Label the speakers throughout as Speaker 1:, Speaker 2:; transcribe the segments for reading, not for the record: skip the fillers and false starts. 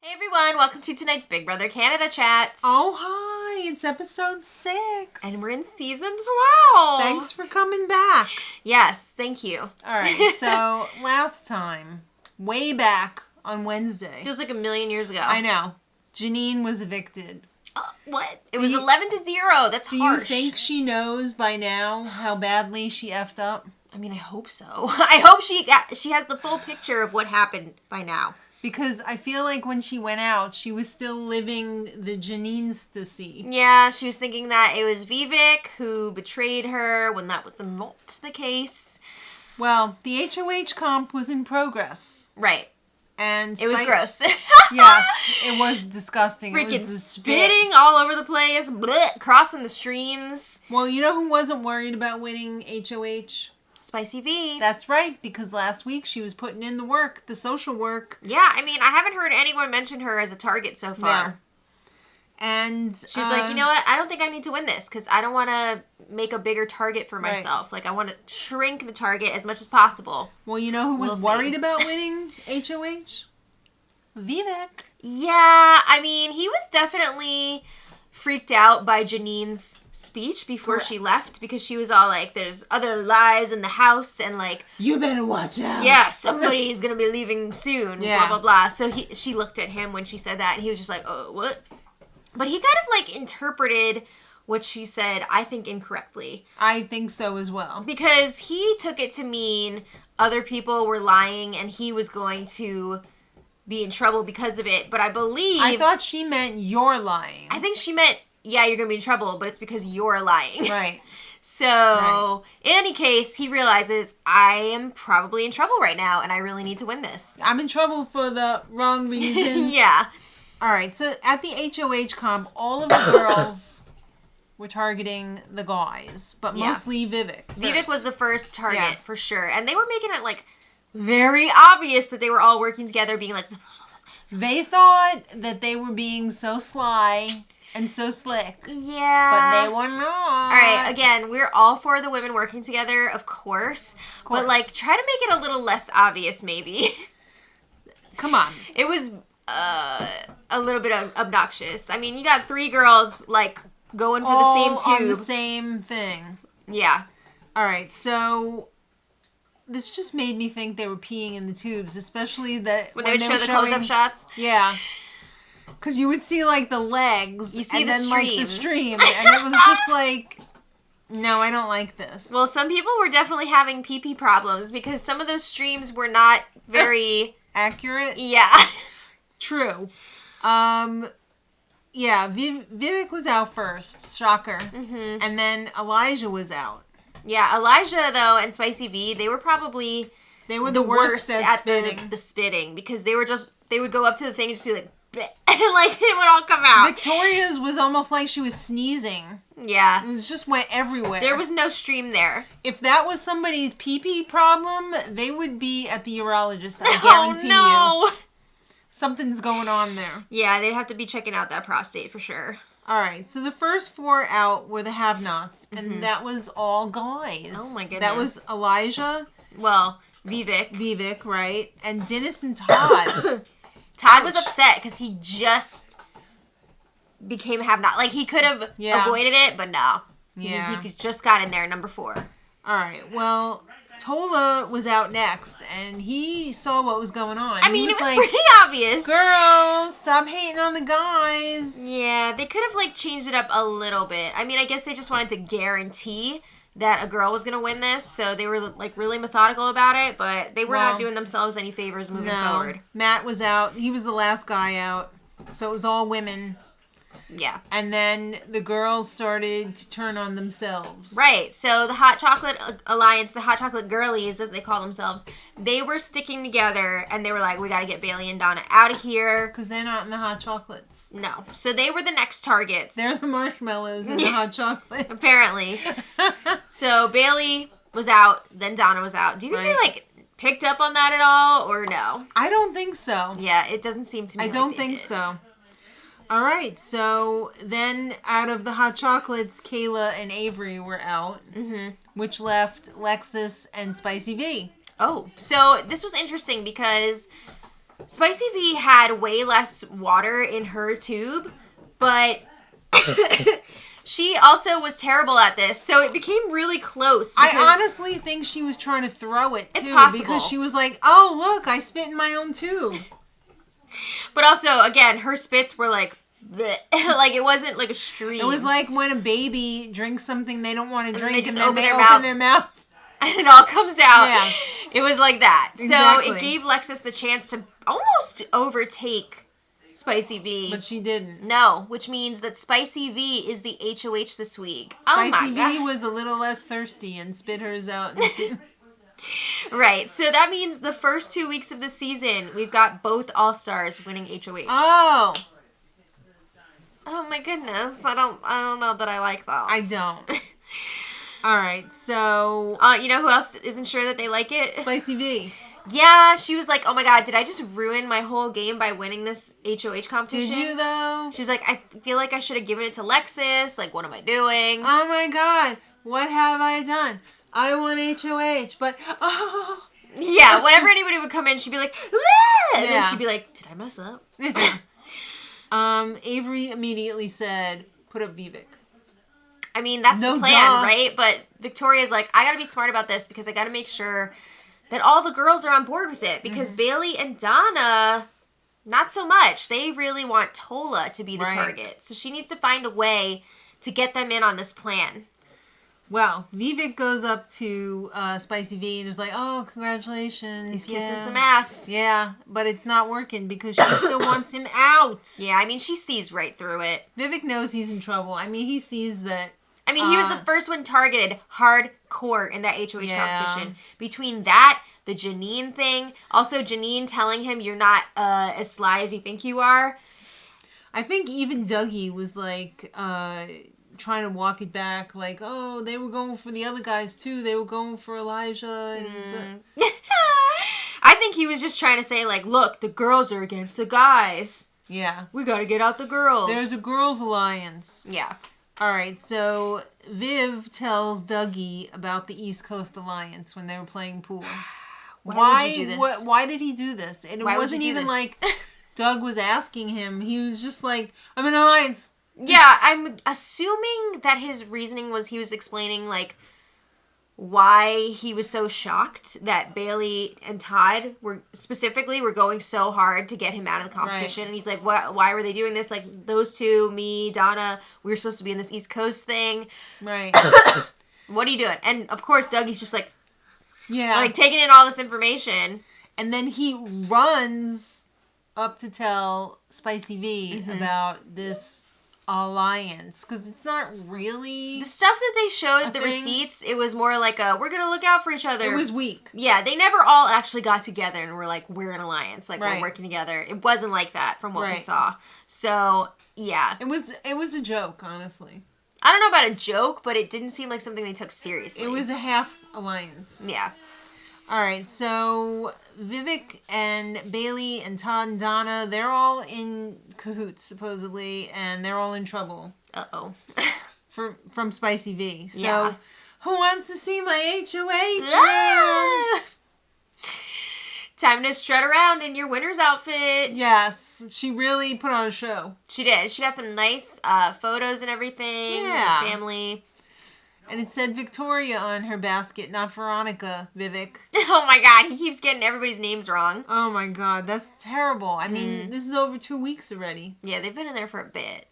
Speaker 1: Hey everyone, welcome to tonight's Big Brother Canada chat.
Speaker 2: Oh, hi, it's episode 6.
Speaker 1: And we're in season 12.
Speaker 2: Thanks for coming back.
Speaker 1: Yes, thank you.
Speaker 2: All right, so last time, way back on Wednesday.
Speaker 1: Feels like a million years ago.
Speaker 2: I know. Janine was evicted.
Speaker 1: What? It was 11-0. That's harsh.
Speaker 2: Do you think she knows by now how badly she effed up?
Speaker 1: I mean, I hope so. I hope she has the full picture of what happened by now.
Speaker 2: Because I feel like when she went out, she was still living the Janine-stasy.
Speaker 1: Yeah, she was thinking that it was Vivek who betrayed her when that was not the case.
Speaker 2: Well, the HOH comp was in progress.
Speaker 1: Right.
Speaker 2: And
Speaker 1: it was gross.
Speaker 2: Yes, it was disgusting.
Speaker 1: Freaking
Speaker 2: it was the
Speaker 1: spitting all over the place, bleh, crossing the streams.
Speaker 2: Well, you know who wasn't worried about winning HOH?
Speaker 1: Spicy V.
Speaker 2: That's right, because last week she was putting in the work, the social work.
Speaker 1: Yeah, I mean, I haven't heard anyone mention her as a target so far.
Speaker 2: No. And
Speaker 1: she's like, you know what? I don't think I need to win this because I don't want to make a bigger target for myself. Like, I want to shrink the target as much as possible.
Speaker 2: Well, you know who was worried about winning HOH? Vivek.
Speaker 1: Yeah, I mean, he was definitely freaked out by Janine's speech before she left because she was all like, there's other lies in the house and like,
Speaker 2: you better watch out.
Speaker 1: Yeah, somebody's gonna be leaving soon, blah blah blah. So she looked at him when she said that and he was just like, oh, what? But he kind of like interpreted what she said, I think, incorrectly.
Speaker 2: I think so as well.
Speaker 1: Because he took it to mean other people were lying and he was going to be in trouble because of it. But I
Speaker 2: thought she meant you're lying.
Speaker 1: I think she meant, yeah, you're going to be in trouble, but it's because you're lying.
Speaker 2: Right.
Speaker 1: So, in any case, he realizes, I am probably in trouble right now, and I really need to win this.
Speaker 2: I'm in trouble for the wrong reasons.
Speaker 1: Yeah.
Speaker 2: All right, so at the HOH comp, all of the girls were targeting the guys, but mostly Vivek.
Speaker 1: Vivek was the first target, for sure. And they were making it, like, very obvious that they were all working together, being like...
Speaker 2: They thought that they were being so sly and so slick.
Speaker 1: Yeah.
Speaker 2: But they were not.
Speaker 1: All right, again, we're all for the women working together, of course. But, like, try to make it a little less obvious, maybe.
Speaker 2: Come on.
Speaker 1: It was a little bit obnoxious. I mean, you got 3 girls, like, going for the same tube.
Speaker 2: On the same thing.
Speaker 1: Yeah.
Speaker 2: All right, so... This just made me think they were peeing in the tubes, especially that
Speaker 1: when they would show the close-up shots.
Speaker 2: Yeah, because you would see like the legs,
Speaker 1: you see
Speaker 2: and
Speaker 1: the
Speaker 2: then
Speaker 1: stream.
Speaker 2: like the stream, and it was just like, no, I don't like this.
Speaker 1: Well, some people were definitely having pee-pee problems because some of those streams were not very
Speaker 2: accurate.
Speaker 1: Yeah,
Speaker 2: true. Yeah, Vivek was out first, shocker, and then Elijah was out.
Speaker 1: Yeah, Elijah, though, and Spicy V, they were probably...
Speaker 2: They were the worst at spitting.
Speaker 1: The spitting, because they would go up to the thing and just be like, bleh, and like, it would all come out.
Speaker 2: Victoria's was almost like she was sneezing.
Speaker 1: Yeah.
Speaker 2: It just went everywhere.
Speaker 1: There was no stream there.
Speaker 2: If that was somebody's pee-pee problem, they would be at the urologist, I guarantee you. Something's going on there.
Speaker 1: Yeah, they'd have to be checking out that prostate for sure.
Speaker 2: All right, so the first 4 out were the have-nots, and that was all guys.
Speaker 1: Oh, my goodness.
Speaker 2: That was Elijah.
Speaker 1: Well, Vivek.
Speaker 2: Vivek, right? And Dennis and Todd.
Speaker 1: Todd was upset because he just became a have-not. Like, he could have avoided it, but no.
Speaker 2: Yeah.
Speaker 1: He just got in there, number 4.
Speaker 2: All right, well... Tola was out next, and he saw what was going on.
Speaker 1: I mean, it was like, pretty obvious.
Speaker 2: Girls, stop hating on the guys.
Speaker 1: Yeah, they could have, like, changed it up a little bit. I mean, I guess they just wanted to guarantee that a girl was going to win this, so they were, like, really methodical about it, but they were not doing themselves any favors moving forward.
Speaker 2: Matt was out. He was the last guy out, so it was all women.
Speaker 1: Yeah.
Speaker 2: And then the girls started to turn on themselves.
Speaker 1: Right. So the Hot Chocolate Alliance, the Hot Chocolate Girlies, as they call themselves, they were sticking together and they were like, we got to get Bailey and Donna out of here.
Speaker 2: Because they're not in the hot chocolates.
Speaker 1: No. So they were the next targets.
Speaker 2: They're the marshmallows in the hot chocolate.
Speaker 1: Apparently. So Bailey was out, then Donna was out. Do you think they, like, picked up on that at all or no?
Speaker 2: I don't think so.
Speaker 1: Yeah, it doesn't seem to me
Speaker 2: I don't think so. All right, so then out of the hot chocolates, Kayla and Avery were out, which left Lexus and Spicy V.
Speaker 1: Oh, so this was interesting because Spicy V had way less water in her tube, but she also was terrible at this, so it became really close.
Speaker 2: I honestly think she was trying to throw it, too.
Speaker 1: It's possible.
Speaker 2: Because she was like, oh, look, I spit in my own tube.
Speaker 1: But also, again, her spits were like, bleh. Like, it wasn't like a stream.
Speaker 2: It was like when a baby drinks something they don't want to drink, and
Speaker 1: then
Speaker 2: they
Speaker 1: open
Speaker 2: open their mouth.
Speaker 1: And it all comes out.
Speaker 2: Yeah.
Speaker 1: It was like that.
Speaker 2: Exactly.
Speaker 1: So it gave Lexus the chance to almost overtake Spicy V.
Speaker 2: But she didn't.
Speaker 1: No, which means that Spicy V is the HOH this week.
Speaker 2: Spicy V was a little less thirsty and spit hers out.
Speaker 1: Right. So that means the first 2 weeks of the season, we've got both All-Stars winning HOH.
Speaker 2: Oh.
Speaker 1: Oh my goodness. I don't know that I like that.
Speaker 2: I don't. All right, so...
Speaker 1: you know who else isn't sure that they like it?
Speaker 2: Spicy V.
Speaker 1: Yeah, she was like, oh my god, did I just ruin my whole game by winning this HOH competition?
Speaker 2: Did you, though?
Speaker 1: She was like, I feel like I should have given it to Lexus. Like, what am I doing?
Speaker 2: Oh my god, what have I done? I won HOH, but... Oh.
Speaker 1: Yeah, whenever anybody would come in, she'd be like, ah! And then she'd be like, did I mess up?
Speaker 2: Avery immediately said, put up Vivek.
Speaker 1: I mean, that's the plan, right? But Victoria's like, I gotta be smart about this because I gotta make sure that all the girls are on board with it. Because Bailey and Donna, not so much. They really want Tola to be the target. So she needs to find a way to get them in on this plan.
Speaker 2: Well, Vivek goes up to Spicy V and is like, oh, congratulations.
Speaker 1: He's kissing some ass.
Speaker 2: Yeah, but it's not working because she still wants him out.
Speaker 1: Yeah, I mean, she sees right through it.
Speaker 2: Vivek knows he's in trouble. I mean, he sees that...
Speaker 1: I mean, he was the first one targeted hardcore in that HOH competition. Between that, the Janine thing, also Janine telling him you're not as sly as you think you are.
Speaker 2: I think even Dougie was like... trying to walk it back, like, oh, they were going for the other guys too. They were going for Elijah.
Speaker 1: I think he was just trying to say, like, look, the girls are against the guys.
Speaker 2: Yeah.
Speaker 1: We gotta get out the girls.
Speaker 2: There's a girls' alliance.
Speaker 1: Yeah.
Speaker 2: All right, so Viv tells Dougie about the East Coast Alliance when they were playing pool.
Speaker 1: Why would you do this?
Speaker 2: Why did he do this? And it wasn't even like Doug was asking him. He was just like, I'm in an alliance.
Speaker 1: Yeah, I'm assuming that his reasoning was he was explaining, like, why he was so shocked that Bailey and Todd were going so hard to get him out of the competition. Right. And he's like, why were they doing this? Like, those two, me, Donna, we were supposed to be in this East Coast thing.
Speaker 2: Right.
Speaker 1: What are you doing? And, of course, Dougie's just like,
Speaker 2: yeah,
Speaker 1: like, taking in all this information.
Speaker 2: And then he runs up to tell Spicy V about this alliance, because it's not really
Speaker 1: the stuff that they showed the receipts. It was more like we're gonna look out for each other.
Speaker 2: It was weak.
Speaker 1: Yeah, they never all actually got together and were like, we're an alliance, like we're working together. It wasn't like that from what we saw. So yeah,
Speaker 2: it was a joke, honestly.
Speaker 1: I don't know about a joke, but it didn't seem like something they took seriously.
Speaker 2: It was a half alliance.
Speaker 1: Yeah.
Speaker 2: All right, so Vivek and Bailey and Todd and Donna, they're all in cahoots, supposedly, and they're all in trouble.
Speaker 1: Uh-oh.
Speaker 2: From Spicy V. So,
Speaker 1: yeah.
Speaker 2: Who wants to see my HOH?
Speaker 1: Ah! Time to strut around in your winner's outfit.
Speaker 2: Yes, she really put on a show.
Speaker 1: She did. She got some nice photos and everything.
Speaker 2: Yeah.
Speaker 1: With family.
Speaker 2: And it said Victoria on her basket, not Veronica, Vivek.
Speaker 1: Oh my god, he keeps getting everybody's names wrong.
Speaker 2: Oh my god, that's terrible. I mean, this is over 2 weeks already.
Speaker 1: Yeah, they've been in there for a bit.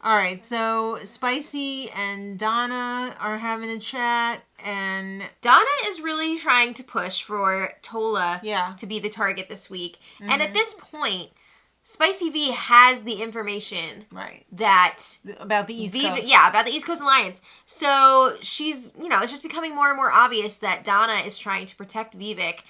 Speaker 2: All right, so Spicy and Donna are having a chat, and...
Speaker 1: Donna is really trying to push for Tola to be the target this week. Mm-hmm. And at this point, Spicy V has the information that...
Speaker 2: About the East Coast.
Speaker 1: Yeah, about the East Coast Alliance. So she's, it's just becoming more and more obvious that Donna is trying to protect Vivek.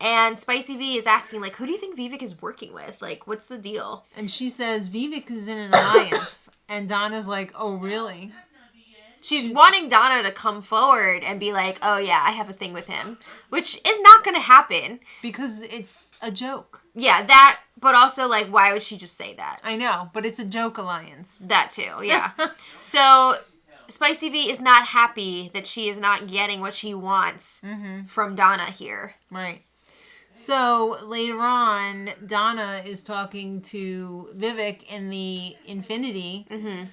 Speaker 1: And Spicy V is asking, like, who do you think Vivek is working with? Like, what's the deal?
Speaker 2: And she says Vivek is in an alliance. And Donna's like, oh, really?
Speaker 1: She's wanting Donna to come forward and be like, oh, yeah, I have a thing with him. Which is not going to happen.
Speaker 2: Because it's a joke.
Speaker 1: Yeah, that, but also, like, why would she just say that?
Speaker 2: I know, but it's a joke alliance.
Speaker 1: That too, yeah. So, Spicy V is not happy that she is not getting what she wants from Donna here.
Speaker 2: Right. So later on, Donna is talking to Vivek in the Infinity.
Speaker 1: Mm-hmm.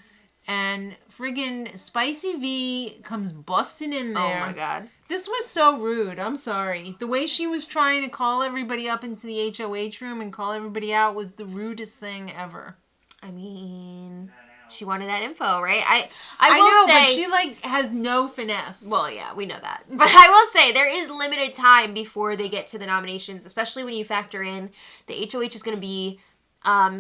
Speaker 2: And friggin' Spicy V comes busting in there.
Speaker 1: Oh my god.
Speaker 2: This was so rude. I'm sorry. The way she was trying to call everybody up into the HOH room and call everybody out was the rudest thing ever.
Speaker 1: I mean, she wanted that info, right? I will
Speaker 2: know,
Speaker 1: say,
Speaker 2: but she like has no finesse.
Speaker 1: Well, yeah, we know that. But I will say there is limited time before they get to the nominations, especially when you factor in the HOH is going to be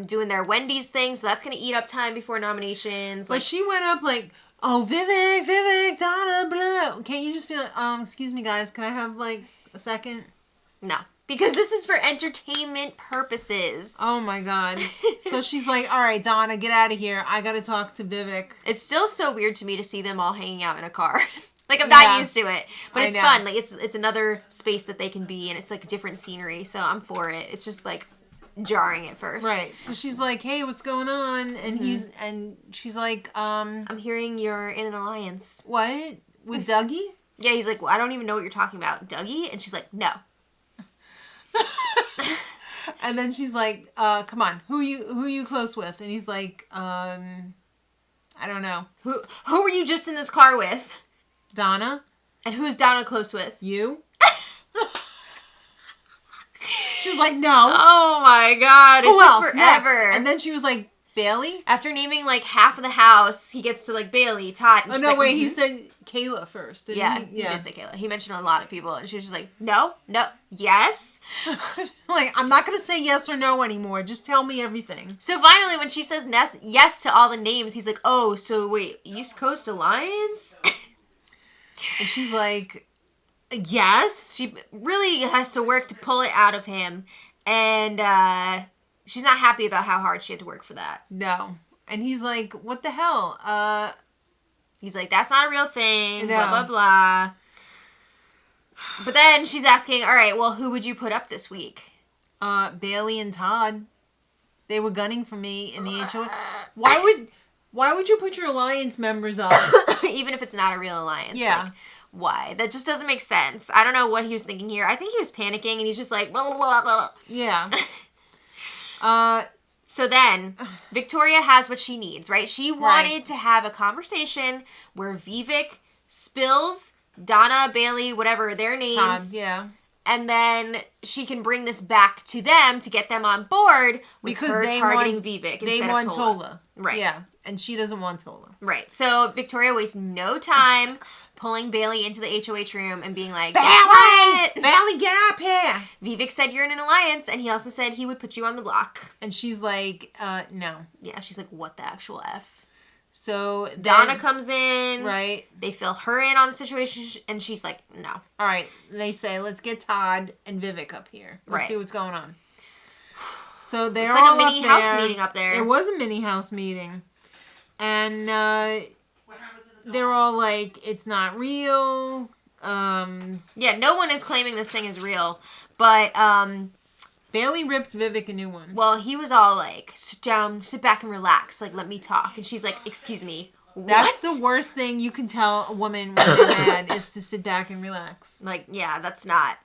Speaker 1: doing their Wendy's thing, so that's going to eat up time before nominations.
Speaker 2: But she went up like, oh, Vivek, Donna, blah. Can't you just be like, excuse me, guys, can I have like a second?
Speaker 1: No. Because this is for entertainment purposes.
Speaker 2: Oh my god. So she's like, all right, Donna, get out of here. I gotta talk to Vivek.
Speaker 1: It's still so weird to me to see them all hanging out in a car. Like, I'm not used to it. But it's fun. Like, it's another space that they can be, and it's like different scenery, so I'm for it. It's just like jarring at first.
Speaker 2: Right. So she's like, hey, what's going on? And she's like,
Speaker 1: I'm hearing you're in an alliance.
Speaker 2: What? With Dougie?
Speaker 1: Yeah, he's like, well, I don't even know what you're talking about. Dougie? And she's like, no.
Speaker 2: And then she's like, come on, who you close with? And he's like, I don't know.
Speaker 1: Who were you just in this car with?
Speaker 2: Donna.
Speaker 1: And who's Donna close with?
Speaker 2: You. She was like, no.
Speaker 1: Oh my god,
Speaker 2: who else?
Speaker 1: Forever.
Speaker 2: Next. And then she was like, Bailey?
Speaker 1: After naming like half of the house, he gets to like Bailey, Todd.
Speaker 2: Oh, no,
Speaker 1: like,
Speaker 2: wait, he said Kayla first.
Speaker 1: Yeah, he did say Kayla. He mentioned a lot of people, and she was just like, no, yes.
Speaker 2: Like, I'm not going to say yes or no anymore. Just tell me everything.
Speaker 1: So finally, when she says yes to all the names, he's like, oh, so wait, East Coast Alliance?
Speaker 2: And she's like, yes.
Speaker 1: She really has to work to pull it out of him, and she's not happy about how hard she had to work for that.
Speaker 2: No. And he's like, what the hell?
Speaker 1: He's like, that's not a real thing, blah, blah, blah. But then she's asking, all right, well, who would you put up this week?
Speaker 2: Bailey and Todd. They were gunning for me in the HOA. Why would you put your alliance members up?
Speaker 1: Even if it's not a real alliance.
Speaker 2: Yeah.
Speaker 1: Like, why? That just doesn't make sense. I don't know what he was thinking here. I think he was panicking, and he's just like, blah, blah, blah.
Speaker 2: Yeah.
Speaker 1: So then, Victoria has what she needs, right? She wanted to have a conversation where Vivek spills Donna, Bailey, whatever, their names.
Speaker 2: Todd, yeah.
Speaker 1: And then she can bring this back to them to get them on board with her targeting Vivek instead of Tola.
Speaker 2: They want Tola.
Speaker 1: Right.
Speaker 2: Yeah, and she doesn't want Tola.
Speaker 1: Right. So Victoria wastes no time pulling Bailey into the HOH room and being like,
Speaker 2: Bailey! Bailey, get up here!
Speaker 1: Vivek said you're in an alliance, and he also said he would put you on the block.
Speaker 2: And she's like, no.
Speaker 1: Yeah, she's like, what the actual F?
Speaker 2: So
Speaker 1: Donna comes in.
Speaker 2: Right.
Speaker 1: They fill her in on the situation, and she's like, no.
Speaker 2: All right. They say, let's get Todd and Vivek up here. Let's see what's going on. So they're all up there. It's like a mini
Speaker 1: house meeting up there.
Speaker 2: It was a mini house meeting. And they're all like, it's not real.
Speaker 1: Yeah, no one is claiming this thing is real. But
Speaker 2: Bailey rips Vivek a new one.
Speaker 1: Well, he was all like, sit down, sit back and relax. Like, let me talk. And she's like, excuse me, what?
Speaker 2: That's the worst thing you can tell a woman when they're mad is to sit back and relax.
Speaker 1: Like, yeah, that's not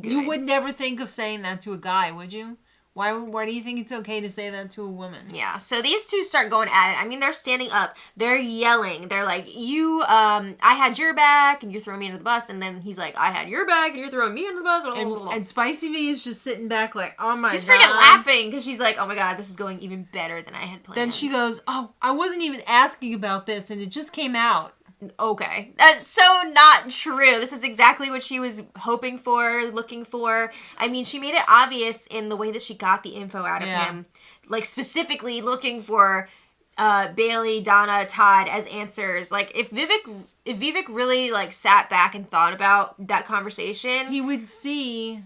Speaker 1: good.
Speaker 2: You would never think of saying that to a guy, would you? Why do you think it's okay to say that to a woman?
Speaker 1: Yeah, so these two start going at it. I mean, they're standing up. They're yelling. They're like, I had your back, and you're throwing me under the bus. And then he's like, I had your back, and you're throwing me under the bus.
Speaker 2: And Spicy V is just sitting back like, oh my God.
Speaker 1: She's freaking laughing, because she's like, oh my God, this is going even better than I had planned.
Speaker 2: Then she goes, oh, I wasn't even asking about this, and it just came out.
Speaker 1: Okay. That's so not true. This is exactly what she was hoping for, looking for. I mean, she made it obvious in the way that she got the info out of him. Like, specifically looking for Bailey, Donna, Todd as answers. Like, if Vivek really, like, sat back and thought about that conversation,
Speaker 2: he would see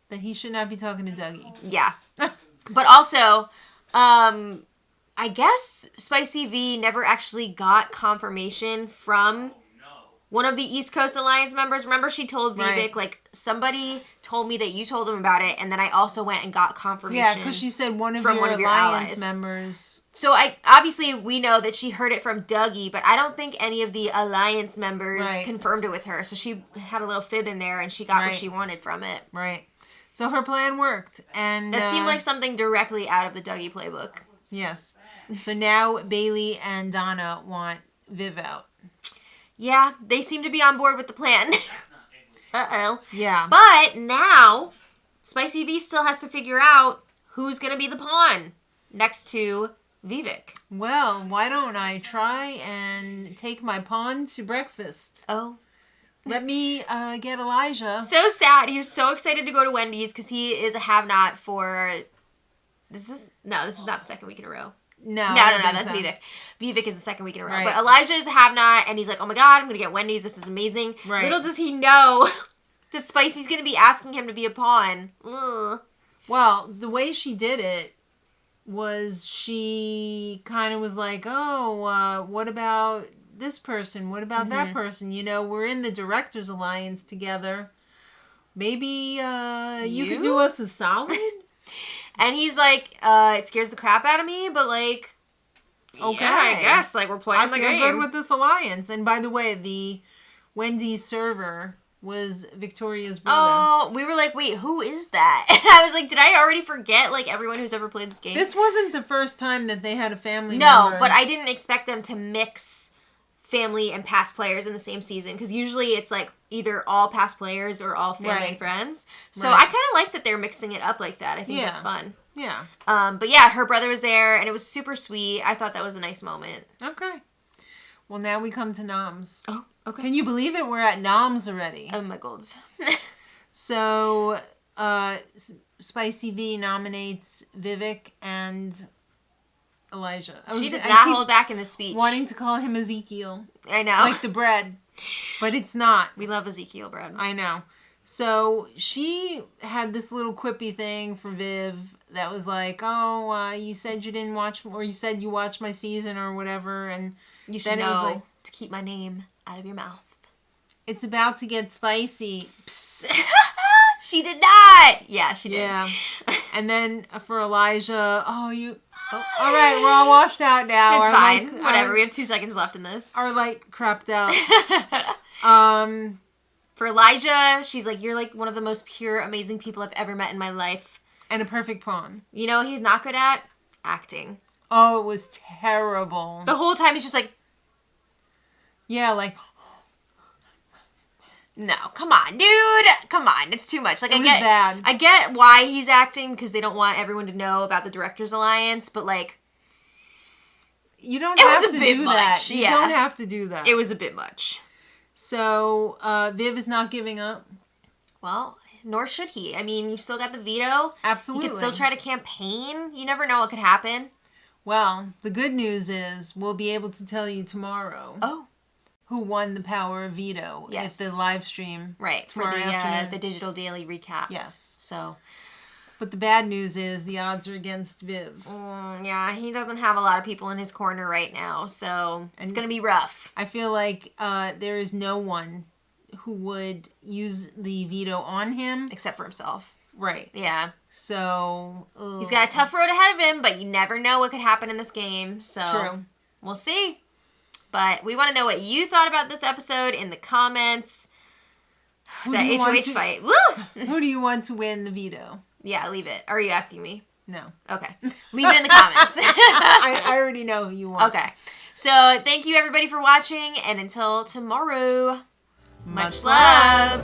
Speaker 2: that he should not be talking to Dougie.
Speaker 1: Yeah. But also, I guess Spicy V never actually got confirmation from one of the East Coast Alliance members. Remember, she told Vivek, like, somebody told me that you told them about it, and then I also went and got confirmation.
Speaker 2: Yeah, because she said one of your Alliance members.
Speaker 1: So obviously we know that she heard it from Dougie, but I don't think any of the Alliance members confirmed it with her. So she had a little fib in there, and she got what she wanted from it.
Speaker 2: Right. So her plan worked. And
Speaker 1: that seemed like something directly out of the Dougie playbook.
Speaker 2: Yes. So now Bailey and Donna want Viv out.
Speaker 1: Yeah, they seem to be on board with the plan. Uh-oh.
Speaker 2: Yeah.
Speaker 1: But now, Spicy V still has to figure out who's going to be the pawn next to Vivek.
Speaker 2: Well, why don't I try and take my pawn to breakfast?
Speaker 1: Oh.
Speaker 2: Let me get Elijah.
Speaker 1: So sad. He was so excited to go to Wendy's because he is a have-not for... This is not the second week in a row.
Speaker 2: No,
Speaker 1: that's
Speaker 2: so.
Speaker 1: Vivek. Vivek is the second week in a row.
Speaker 2: Right.
Speaker 1: But Elijah is a have-not, and he's like, oh my god, I'm going to get Wendy's. This is amazing.
Speaker 2: Right.
Speaker 1: Little does he know that Spicy's going to be asking him to be a pawn. Ugh.
Speaker 2: Well, the way she did it was she kind of was like, oh, what about this person? What about that person? You know, we're in the Directors Alliance together. Maybe you could do us a solid?
Speaker 1: And he's like, it scares the crap out of me, but like, okay, yeah, I guess. Like, we're playing the game.
Speaker 2: I feel good with this alliance. And by the way, the Wendy's server was Victoria's brother.
Speaker 1: Oh, we were like, wait, who is that? I was like, did I already forget, like, everyone who's ever played this game?
Speaker 2: This wasn't the first time that they had a family
Speaker 1: member.
Speaker 2: member.
Speaker 1: But I didn't expect them to mix family and past players in the same season, because usually it's like either all past players or all family and friends. So I kind of like that they're mixing it up like that. I think that's fun.
Speaker 2: Yeah.
Speaker 1: But yeah, her brother was there, and it was super sweet. I thought that was a nice moment.
Speaker 2: Okay. Well, now we come to noms.
Speaker 1: Oh, okay.
Speaker 2: Can you believe it? We're at noms already.
Speaker 1: Oh my golds.
Speaker 2: So, Spicy V nominates Vivek and Elijah.
Speaker 1: She does not hold back in the speech.
Speaker 2: Wanting to call him Ezekiel.
Speaker 1: I know.
Speaker 2: Like the bread. But it's not.
Speaker 1: We love Ezekiel bread.
Speaker 2: I know. So she had this little quippy thing for Viv that was like, oh, you said you didn't watch, or you said you watched my season or whatever. And
Speaker 1: you should know it was like, to keep my name out of your mouth.
Speaker 2: It's about to get spicy.
Speaker 1: She did not. Yeah, she did.
Speaker 2: Yeah. And then for Elijah, all right, we're all washed out now.
Speaker 1: It's fine. Whatever. We have 2 seconds left in this.
Speaker 2: Our light crapped out.
Speaker 1: For Elijah, she's like, you're like one of the most pure, amazing people I've ever met in my life.
Speaker 2: And a perfect pawn.
Speaker 1: You know what he's not good at? Acting.
Speaker 2: Oh, it was terrible.
Speaker 1: The whole time he's just like...
Speaker 2: Yeah, like...
Speaker 1: No, come on, dude. Come on, it's too much. Like,
Speaker 2: it was bad.
Speaker 1: I get why he's acting, because they don't want everyone to know about the Directors Alliance, but like...
Speaker 2: You don't have to do
Speaker 1: much.
Speaker 2: that. You don't have to do that.
Speaker 1: It was a bit much.
Speaker 2: So, Viv is not giving up.
Speaker 1: Well, nor should he. I mean, you've still got the veto.
Speaker 2: Absolutely.
Speaker 1: You could still try to campaign. You never know what could happen.
Speaker 2: Well, the good news is we'll be able to tell you tomorrow.
Speaker 1: Oh.
Speaker 2: Who won the power of veto at the live stream.
Speaker 1: Right, for the Digital Daily recaps.
Speaker 2: Yes.
Speaker 1: So.
Speaker 2: But the bad news is the odds are against Viv.
Speaker 1: Yeah, he doesn't have a lot of people in his corner right now, so it's going to be rough.
Speaker 2: I feel like there is no one who would use the veto on him.
Speaker 1: Except for himself.
Speaker 2: Right.
Speaker 1: Yeah.
Speaker 2: So.
Speaker 1: He's got a tough road ahead of him, but you never know what could happen in this game. So.
Speaker 2: True.
Speaker 1: We'll see. But we want to know what you thought about this episode in the comments. That HOH fight. Woo!
Speaker 2: Who do you want to win the veto?
Speaker 1: Yeah, leave it. Are you asking me?
Speaker 2: No.
Speaker 1: Okay. Leave it in the comments.
Speaker 2: I already know who you want.
Speaker 1: Okay. So, thank you everybody for watching, and until tomorrow, much love.